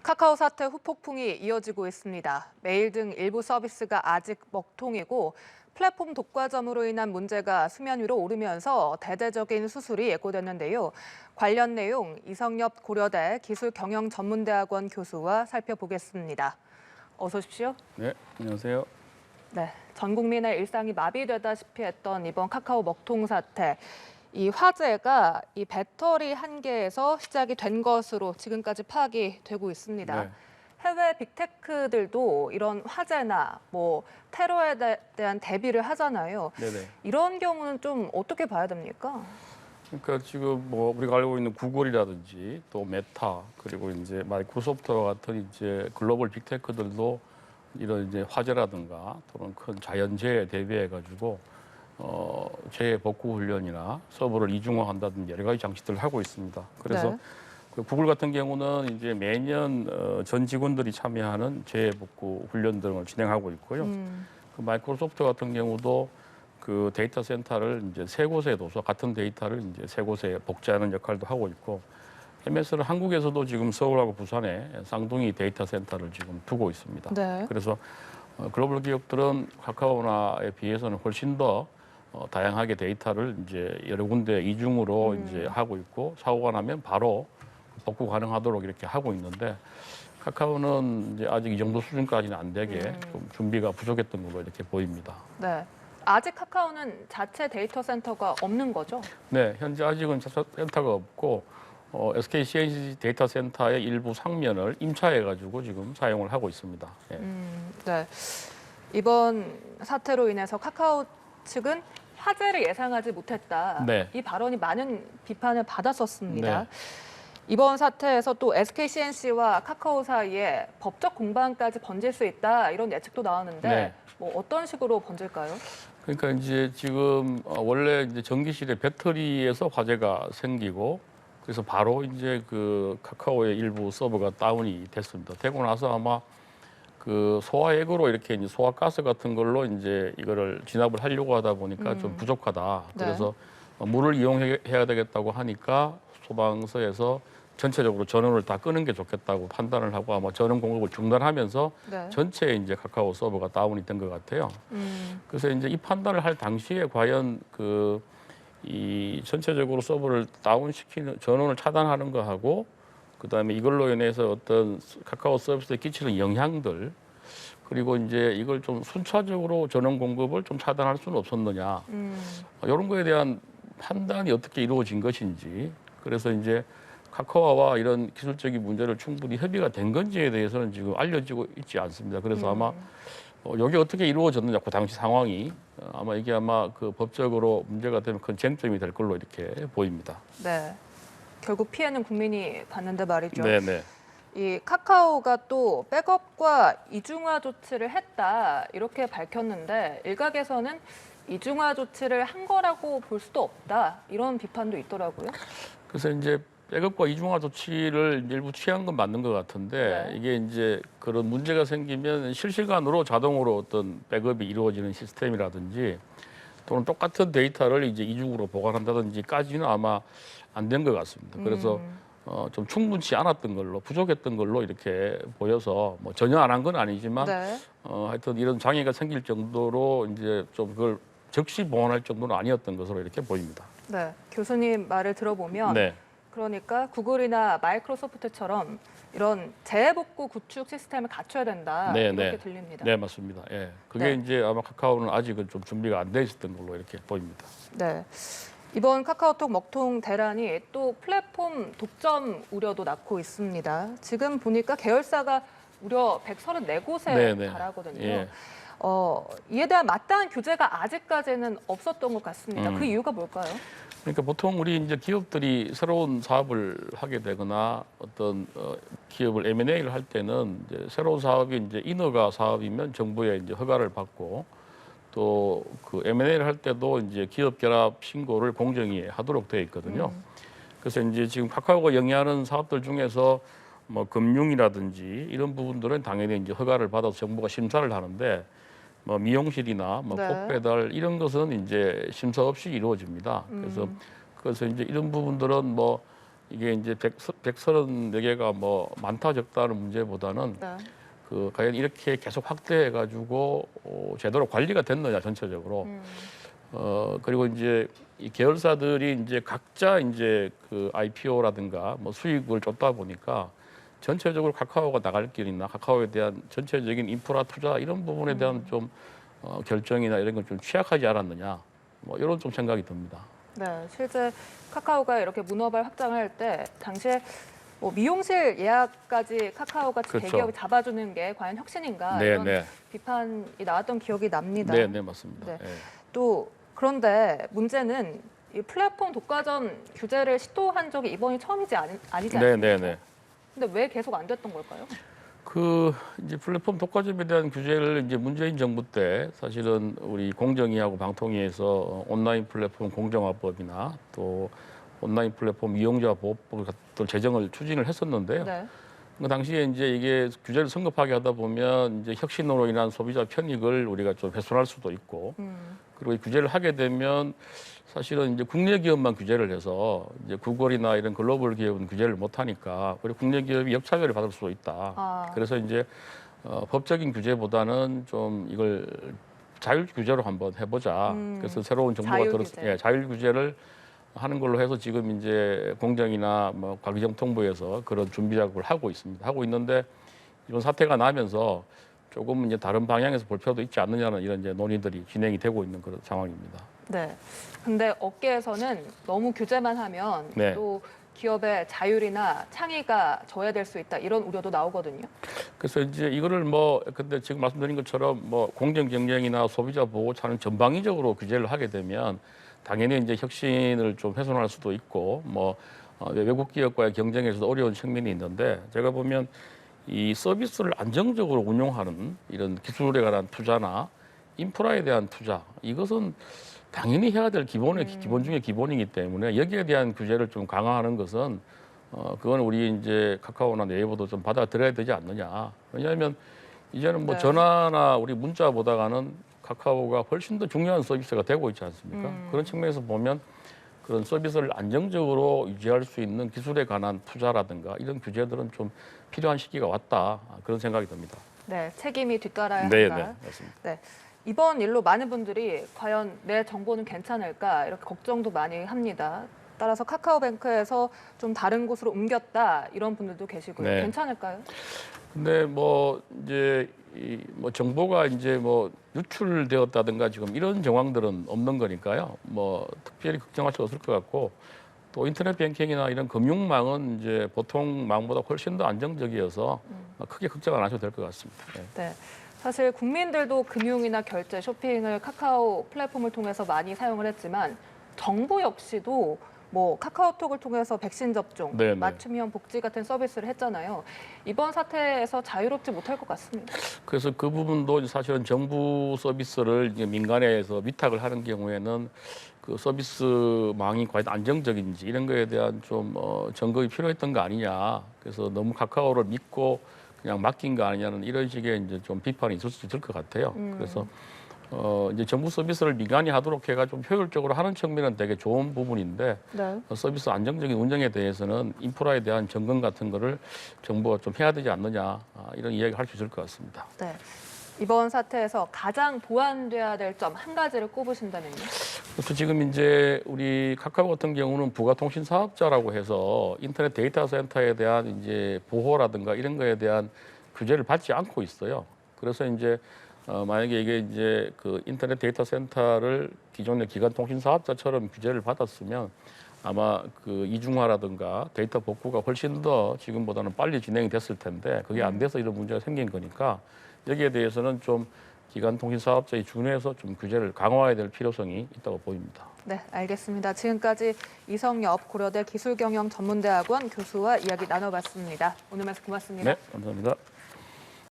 카카오 사태 후폭풍이 이어지고 있습니다. 메일 등 일부 서비스가 아직 먹통이고 플랫폼 독과점으로 인한 문제가 수면 위로 오르면서 대대적인 수술이 예고됐는데요. 관련 내용 이성엽 고려대 기술경영전문대학원 교수와 살펴보겠습니다. 어서 오십시오. 네, 안녕하세요. 네, 전 국민의 일상이 마비되다시피 했던 이번 카카오 먹통 사태. 이 화재가 이 배터리 한 개에서 시작이 된 것으로 지금까지 파악이 되고 있습니다. 네. 해외 빅테크들도 이런 화재나 테러에 대한 대비를 하잖아요. 네네. 이런 경우는 좀 어떻게 봐야 됩니까? 그러니까 지금 뭐 우리가 알고 있는 구글이라든지 또 메타 그리고 이제 마이크로소프트와 같은 이제 글로벌 빅테크들도 이런 이제 화재라든가 또는 큰 자연재해에 대비해 가지고 재해 복구 훈련이나 서버를 이중화한다든지 여러 가지 장치들을 하고 있습니다. 그래서 네. 그 구글 같은 경우는 이제 매년 전 직원들이 참여하는 재해 복구 훈련 등을 진행하고 있고요. 그 마이크로소프트 같은 경우도 그 데이터 센터를 이제 세 곳에 둬서 같은 데이터를 이제 세 곳에 복제하는 역할도 하고 있고, MS는 한국에서도 지금 서울하고 부산에 쌍둥이 데이터 센터를 지금 두고 있습니다. 네. 그래서 글로벌 기업들은 카카오나에 비해서는 훨씬 더 다양하게 데이터를 이제 여러 군데 이중으로 이제 하고 있고, 사고가 나면 바로 복구 가능하도록 이렇게 하고 있는데, 카카오는 이제 아직 이 정도 수준까지는 안 되게 좀 준비가 부족했던 걸로 이렇게 보입니다. 네. 아직 카카오는 자체 데이터 센터가 없는 거죠? 네, 현재 아직은 자체 센터가 없고 SK CNC 데이터 센터의 일부 상면을 임차해가지고 지금 사용을 하고 있습니다. 예. 네. 이번 사태로 인해서 카카오 측은 화재를 예상하지 못했다. 네. 이 발언이 많은 비판을 받았었습니다. 네. 이번 사태에서 또 SK CNC와 카카오 사이에 법적 공방까지 번질 수 있다 이런 예측도 나왔는데 네. 어떤 식으로 번질까요? 그러니까 이제 지금 원래 이제 전기실의 배터리에서 화재가 생기고, 그래서 바로 이제 그 카카오의 일부 서버가 다운이 됐습니다. 되고 나서 아마 그 소화액으로 이렇게 이제 소화가스 같은 걸로 이제 이거를 진압을 하려고 하다 보니까 좀 부족하다. 네. 그래서 물을 이용해야 되겠다고 하니까 소방서에서 전체적으로 전원을 다 끄는 게 좋겠다고 판단을 하고 아마 전원 공급을 중단하면서 네. 전체 이제 카카오 서버가 다운이 된 것 같아요. 그래서 이제 이 판단을 할 당시에 과연 이 전체적으로 서버를 다운시키는 전원을 차단하는 거하고, 그다음에 이걸로 인해서 어떤 카카오 서비스에 끼치는 영향들, 그리고 이제 이걸 좀 순차적으로 전원 공급을 좀 차단할 수는 없었느냐, 이런 거에 대한 판단이 어떻게 이루어진 것인지, 그래서 이제 카카오와 이런 기술적인 문제를 충분히 협의가 된 건지에 대해서는 지금 알려지고 있지 않습니다. 그래서 아마 이게 어떻게 이루어졌느냐, 그 당시 상황이 아마 이게 아마 그 법적으로 문제가 되면 큰 쟁점이 될 걸로 이렇게 보입니다. 네. 결국 피해는 국민이 받는데 말이죠. 네네. 이 카카오가 또 백업과 이중화 조치를 했다 이렇게 밝혔는데 일각에서는 이중화 조치를 한 거라고 볼 수도 없다 이런 비판도 있더라고요. 그래서 이제 백업과 이중화 조치를 일부 취한 건 맞는 것 같은데, 네. 이게 이제 그런 문제가 생기면 실시간으로 자동으로 어떤 백업이 이루어지는 시스템이라든지 또는 똑같은 데이터를 이제 이중으로 보관한다든지까지는 아마 안 된 것 같습니다. 그래서 좀 충분치 않았던 걸로, 부족했던 걸로 이렇게 보여서 뭐 전혀 안 한 건 아니지만 네. 하여튼 이런 장애가 생길 정도로 이제 좀 그걸 적시 보완할 정도는 아니었던 것으로 이렇게 보입니다. 네. 교수님 말을 들어보면 네. 그러니까 구글이나 마이크로소프트처럼 이런 재복구 구축 시스템을 갖춰야 된다 네, 이렇게 네. 들립니다. 네, 맞습니다. 예. 그게 네. 이제 아마 카카오는 아직은 좀 준비가 안 돼 있었던 걸로 이렇게 보입니다. 네. 이번 카카오톡 먹통 대란이 또 플랫폼 독점 우려도 낳고 있습니다. 지금 보니까 계열사가 무려 134곳에 네, 네. 달하거든요. 예. 이에 대한 마땅한 규제가 아직까지는 없었던 것 같습니다. 그 이유가 뭘까요? 그러니까 보통 우리 이제 기업들이 새로운 사업을 하게 되거나 어떤 기업을 M&A를 할 때는 이제 새로운 사업이 이제 인허가 사업이면 정부의 이제 허가를 받고, 또 그 M&A를 할 때도 이제 기업 결합 신고를 공정히 하도록 되어 있거든요. 그래서 이제 지금 카카오가 영위하는 사업들 중에서 뭐 금융이라든지 이런 부분들은 당연히 이제 허가를 받아서 정부가 심사를 하는데, 뭐 미용실이나 뭐 네. 꽃배달 이런 것은 이제 심사 없이 이루어집니다. 그래서 이제 이런 부분들은 뭐 이게 이제 134개가 뭐 많다 적다는 문제보다는 네. 그 과연 이렇게 계속 확대해 가지고 제대로 관리가 됐느냐 전체적으로. 그리고 이제 이 계열사들이 이제 각자 이제 그 IPO라든가 뭐 수익을 쫓다 보니까 전체적으로 카카오가 나갈 길이나 카카오에 대한 전체적인 인프라 투자 이런 부분에 대한 좀 결정이나 이런 건 좀 취약하지 않았느냐. 뭐 이런 좀 생각이 듭니다. 네, 실제 카카오가 이렇게 문어발 확장을 할 때 당시에 뭐 미용실 예약까지 카카오가 그렇죠. 대기업이 잡아주는 게 과연 혁신인가 네, 이런 네. 비판이 나왔던 기억이 납니다. 네, 네, 맞습니다. 네. 예. 또 그런데 문제는 이 플랫폼 독과점 규제를 시도한 적이 이번이 처음이지 아니지 네, 않습니까? 네, 네. 근데 왜 계속 안 됐던 걸까요? 그 이제 플랫폼 독과점에 대한 규제를 이제 문재인 정부 때 사실은 우리 공정위하고 방통위에서 온라인 플랫폼 공정화법이나 또 온라인 플랫폼 이용자 보호법 같은 제정을 추진을 했었는데요. 네. 그 당시에 이제 이게 규제를 성급하게 하다 보면 이제 혁신으로 인한 소비자 편익을 우리가 좀 훼손할 수도 있고 그리고 이 규제를 하게 되면 사실은 이제 국내 기업만 규제를 해서 이제 구글이나 이런 글로벌 기업은 규제를 못 하니까 그리고 국내 기업이 역차별을 받을 수도 있다. 그래서 이제 법적인 규제보다는 좀 이걸 자율 규제로 한번 해보자. 그래서 새로운 정부가 자율 들어서 규제. 자율 규제를 하는 걸로 해서 지금 이제 공정이나 뭐 과기정통부에서 그런 준비 작업을 하고 있습니다. 하고 있는데 이번 사태가 나면서 조금 이제 다른 방향에서 볼 필요도 있지 않느냐는 이런 이제 논의들이 진행이 되고 있는 그런 상황입니다. 네. 근데 업계에서는 너무 규제만 하면 네. 또 기업의 자율이나 창의가 저해될 수 있다 이런 우려도 나오거든요. 그래서 이제 이거를 뭐 근데 지금 말씀드린 것처럼 뭐 공정 경쟁이나 소비자 보호차는 전방위적으로 규제를 하게 되면 당연히 이제 혁신을 좀 훼손할 수도 있고 뭐 외국 기업과의 경쟁에서도 어려운 측면이 있는데 제가 보면 이 서비스를 안정적으로 운용하는 이런 기술에 관한 투자나 인프라에 대한 투자 이것은 당연히 해야 될 기본 중에 기본이기 때문에 여기에 대한 규제를 좀 강화하는 것은 그건 우리 이제 카카오나 네이버도 좀 받아들여야 되지 않느냐. 왜냐하면 이제는 뭐 네. 전화나 우리 문자보다가는 카카오가 훨씬 더 중요한 서비스가 되고 있지 않습니까? 그런 측면에서 보면 그런 서비스를 안정적으로 유지할 수 있는 기술에 관한 투자라든가 이런 규제들은 좀 필요한 시기가 왔다. 그런 생각이 듭니다. 네, 책임이 뒤따라야 네, 한다. 네, 맞습니다. 네. 이번 일로 많은 분들이 과연 내 정보는 괜찮을까 이렇게 걱정도 많이 합니다. 따라서 카카오뱅크에서 좀 다른 곳으로 옮겼다 이런 분들도 계시고요. 네. 괜찮을까요? 근데 뭐 이제 뭐 정보가 이제 뭐 유출되었다든가 지금 이런 정황들은 없는 거니까요. 뭐 특별히 걱정할 수 없을 것 같고 또 인터넷 뱅킹이나 이런 금융망은 이제 보통 망보다 훨씬 더 안정적이어서 크게 걱정 안 하셔도 될 것 같습니다. 네. 네. 사실 국민들도 금융이나 결제, 쇼핑을 카카오 플랫폼을 통해서 많이 사용을 했지만 정부 역시도 뭐 카카오톡을 통해서 백신 접종, 네네. 맞춤형 복지 같은 서비스를 했잖아요. 이번 사태에서 자유롭지 못할 것 같습니다. 그래서 그 부분도 사실은 정부 서비스를 이제 민간에서 위탁을 하는 경우에는 그 서비스망이 과연 안정적인지 이런 거에 대한 좀 점검이 필요했던 거 아니냐. 그래서 너무 카카오를 믿고 그냥 맡긴 거 아니냐는 이런 식의 이제 좀 비판이 있을 수 있을 것 같아요. 그래서 이제 정부 서비스를 민간이 하도록 해가 좀 효율적으로 하는 측면은 되게 좋은 부분인데 네. 서비스 안정적인 운영에 대해서는 인프라에 대한 점검 같은 거를 정부가 좀 해야 되지 않느냐 이런 이야기를 할 수 있을 것 같습니다. 네. 이번 사태에서 가장 보완돼야 될 점 한 가지를 꼽으신다면요? 그래서 지금 이제 우리 카카오 같은 경우는 부가통신 사업자라고 해서 인터넷 데이터 센터에 대한 이제 보호라든가 이런 거에 대한 규제를 받지 않고 있어요. 그래서 이제 만약에 이게 이제 그 인터넷 데이터 센터를 기존의 기관통신 사업자처럼 규제를 받았으면 아마 그 이중화라든가 데이터 복구가 훨씬 더 지금보다는 빨리 진행이 됐을 텐데 그게 안 돼서 이런 문제가 생긴 거니까 여기에 대해서는 좀 기관통신 사업자에 준해서 좀 규제를 강화해야 될 필요성이 있다고 보입니다. 네, 알겠습니다. 지금까지 이성엽 고려대 기술경영전문대학원 교수와 이야기 나눠봤습니다. 오늘 말씀 고맙습니다. 네, 감사합니다.